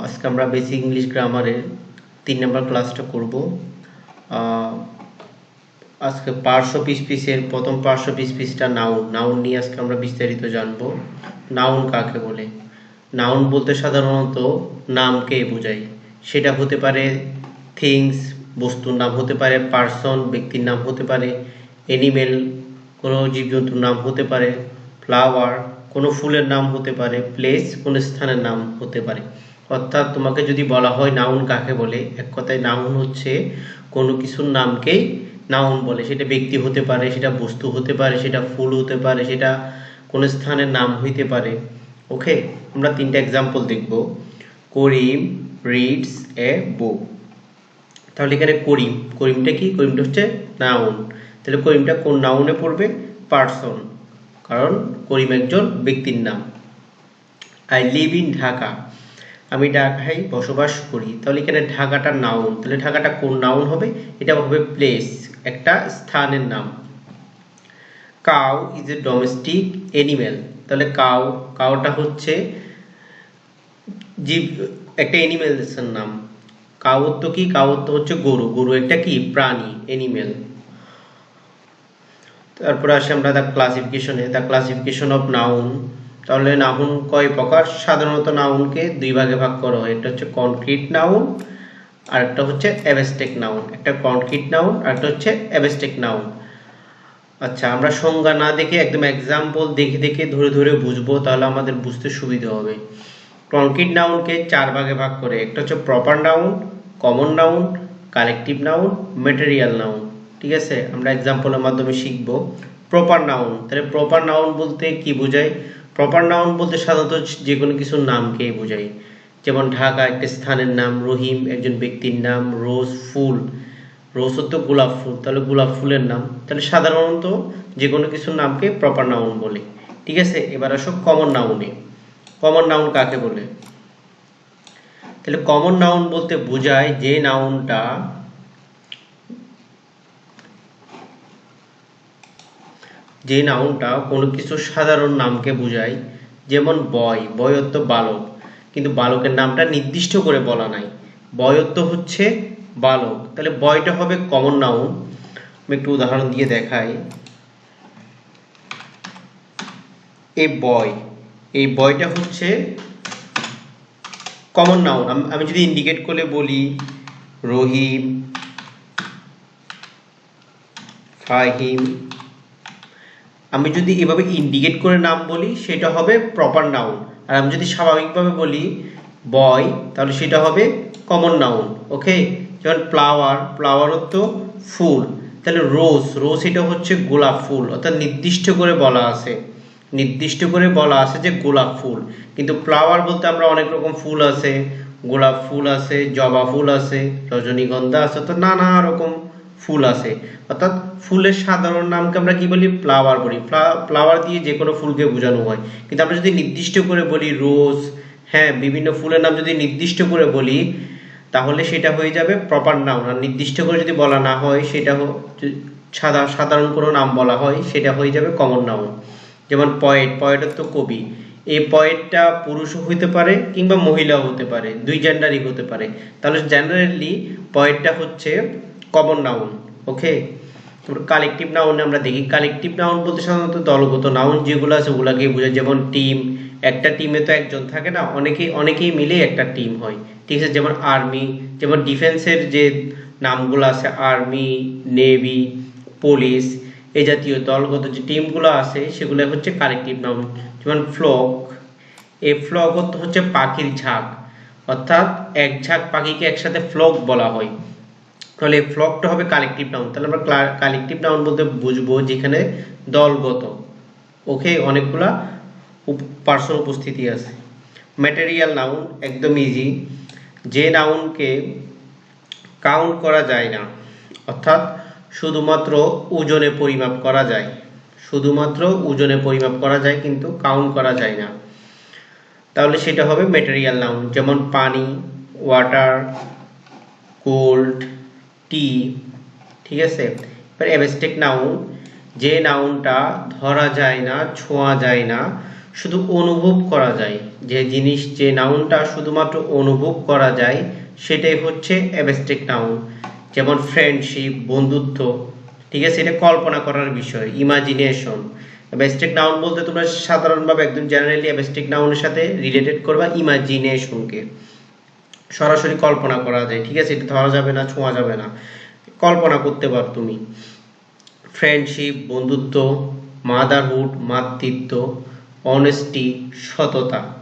আজকে আমরা basic English গ্রামারের 3 নম্বর ক্লাসটা করব। আজকে পার্টস অফ স্পিচের প্রথম পার্টস অফ স্পিচটা নাউন নিয়ে আজকে আমরা বিস্তারিত জানব। নাউন কাকে বলে? নাউন বলতে সাধারণত নামকে বোঝায়। সেটা হতে পারে থিংস, বস্তুর নাম হতে পারে, পার্সন, ব্যক্তির নাম হতে পারে, অ্যানিমেল, কোনো জীবজন্তুর নাম হতে পারে, ফ্লাওয়ার, কোনো ফুলের নাম হতে পারে, প্লেস, কোনো স্থানের নাম হতে পারে। অর্থাৎ তোমাকে যদি বলা হয় নাউন কাকে বলে, এক কথায় নাউন হচ্ছে কোনো কিছুর নামকেই নাউন বলে। সেটা ব্যক্তি হতে পারে, সেটা বস্তু হতে পারে, সেটা ফুল হতে পারে, সেটা কোনো স্থানের নাম হইতে পারে। ওকে, আমরা 3টা এক্সাম্পল দেখব। করিম রিডস এ বুক। তাহলে এখানে করিমটা কি? করিমটা হচ্ছে নাউন। তাহলে করিমটা কোন নাউনে পড়বে? পার্সন, কারণ করিম একজন ব্যক্তির নাম। আই লিভ ইন ঢাকা, আমি ঢাকায় বসবাস করি। তাহলে এখানে ঢাকাটা নাউন, তাহলে ঢাকাটা কোন নাউন হবে? এটা হবে প্লেস, একটা স্থানের নাম। Cow is a domestic animal, তাহলে কাউটা হচ্ছে জীব, একটা অ্যানিমেলসের নাম। কাউত্ব কি? কাউত্ব হচ্ছে গরু একটা কি? প্রাণী, অ্যানিমেল। তারপর আসি আমরা দ্য ক্লাসিফিকেশন অফ নাউন। তাহলে নাউন কয় প্রকার? সাধারণত নাউনকে 2 ভাগে ভাগ করা হয়। একটা হচ্ছে কনক্রিট নাউন আর একটা হচ্ছে অ্যাবস্ট্রাক্ট নাউন। একটা কনক্রিট নাউন আর একটা হচ্ছে অ্যাবস্ট্রাক্ট নাউন। আচ্ছা, আমরা সংজ্ঞা না দেখে একদম এক্সাম্পল দেখে ধরে ধরে বুঝবো, তাহলে আমাদের বুঝতে সুবিধা হবে। কনক্রিট নাউনকে 4 ভাগে ভাগ করে। একটা হচ্ছে proper noun, common noun, collective noun, material noun. ঠিক আছে, আমরা এক্সাম্পলের মাধ্যমে শিখব। প্রপার নাউন, তাহলে প্রপার নাউন বলতে কি বোঝায়? প্রপার নাউন বলতে সাধারণত যে কোনো কিছুর নামকে বোঝায়। যেমন ঢাকা একটা স্থানের নাম, রহিম একজন ব্যক্তির নাম, রোজ ফুল, রোজ হতো গোলাপ ফুল, তাহলে গোলাপ ফুলের নাম। তাহলে সাধারণত যে কোনো কিছুর নামকে প্রপার নাউন বলে। ঠিক আছে, এবার আসো কমন নাউনে। কমন নাউন কাকে বলে? তাহলে কমন নাউন বলতে বোঝায় যে নাউনটা কোনো কিছু সাধারণ নামকে বোঝায়। যেমন বয় অর্থ বালক, কিন্তু বালকের নামটা নির্দিষ্ট করে বলা নাই। বয় অর্থ হচ্ছে বালক, তাহলে বয়টা হবে কমন নাউন। আমি একটু উদাহরণ দিয়ে দেখাই। এই বয়টা হচ্ছে কমন নাউন। আমি যদি ইন্ডিকেট করে বলি রহিম, ফাহিম, আমি যদি এভাবে ইন্ডিকেট করে নাম বলি সেটা হবে প্রপার নাউন। আর আমি যদি স্বাভাবিকভাবে বলি বয়, তাহলে সেটা হবে কমন নাউন। ওকে, যেমন ফ্লাওয়ার অর্থ ফুল, তাহলে রোজ এটা হচ্ছে গোলাপ ফুল। অর্থাৎ নির্দিষ্ট করে বলা আছে যে গোলাপ ফুল। কিন্তু ফ্লাওয়ার বলতে আমরা অনেক রকম ফুল আছে, গোলাপ ফুল আছে, জবা ফুল আছে, রজনীগন্ধা আছে, তো নানা রকম ফুল আছে। অর্থাৎ ফুলের সাধারণ নামকে আমরা কি বলি? ফ্লাওয়ার বলি। ফ্লাওয়ার দিয়ে যে কোনো ফুলকে বোঝানো হয়। কিন্তু আমরা যদি নির্দিষ্ট করে বলি রোজ, হ্যাঁ, বিভিন্ন ফুলের নাম যদি নির্দিষ্ট করে বলি তাহলে সেটা হয়ে যাবে প্রপার নাউন। আর নির্দিষ্ট করে যদি বলা না হয়, সেটা সাধারণ কোনো নাম বলা হয়, সেটা হয়ে যাবে কমন নাউন। যেমন পয়েটের তো কবি। এই পয়েটটা পুরুষও হতে পারে কিংবা মহিলাও হতে পারে, 2 জেন্ডারই হতে পারে। তাহলে জেনারেলি পয়েটটা হচ্ছে কমন নাউন। ওকে, কালেকটিভ নাউনে আমরা দেখি। কালেকটিভ নাউন বলতে সাধারণত দলগত নাউন যেগুলো আছে ওগুলাকে বোঝায়। যেমন টিম, একটা টিমে তো একজন থাকে না, অনেকেই মিলে একটা টিম হয়। ঠিক আছে, যেমন আর্মি, যেমন ডিফেন্সের যে নামগুলো আছে আর্মি, নেভি, পুলিশ, এই জাতীয় দলগত যে টিমগুলো আছে সেগুলো হচ্ছে কালেকটিভ নাউন। যেমন ফ্লক, এই ফ্লক হচ্ছে পাখির ঝাঁক, অর্থাৎ এক ঝাঁক পাখিকে একসাথে ফ্লক বলা হয়। তাহলে ফ্লকটা হবে কালেকটিভ নাউন। তাহলে আমরা কালেকটিভ নাউন বলতে বুঝবো যেখানে দলগত, ওকে, অনেকগুলা পার্সন উপস্থিতি আছে। ম্যাটেরিয়াল নাউন একদম ইজি, যে নাউনকে কাউন্ট করা যায় না, অর্থাৎ শুধুমাত্র ওজনে পরিমাপ করা যায়, কিন্তু কাউন্ট করা যায় না, তাহলে সেটা হবে ম্যাটেরিয়াল নাউন। যেমন পানি, ওয়াটার, গোল্ড, টি। ঠিক আছে, এবার অ্যাবস্ট্রাক্ট নাউন, যে নাউনটা ধরা যায় না, ছোঁয়া যায় না, শুধু অনুভব করা যায়, যে জিনিস, যে নাউনটা শুধুমাত্র অনুভব করা যায় সেটাই হচ্ছে অ্যাবস্ট্রাক্ট নাউন। যেমন ফ্রেন্ডশিপ, বন্ধুত্ব, ঠিক আছে, এটা কল্পনা করার বিষয়, ইমাজিনেশন। অ্যাবস্ট্রাক্ট নাউন বলতে তোমরা সাধারণভাবে একদম জেনারেলি অ্যাবস্ট্রাক্ট নাউনের সাথে রিলেটেড করবা ইমাজিনেশনকে। সরাসরি কল্পনা করা যায়, ঠিক আছে, এটা ধরা যাবে না, ছোঁয়া যাবে না, কল্পনা করতে পারো তুমি। ফ্রেন্ডশিপ, বন্ধুত্ব, মাদারহুড, মাতৃত্ব, অনেস্টি, সততা।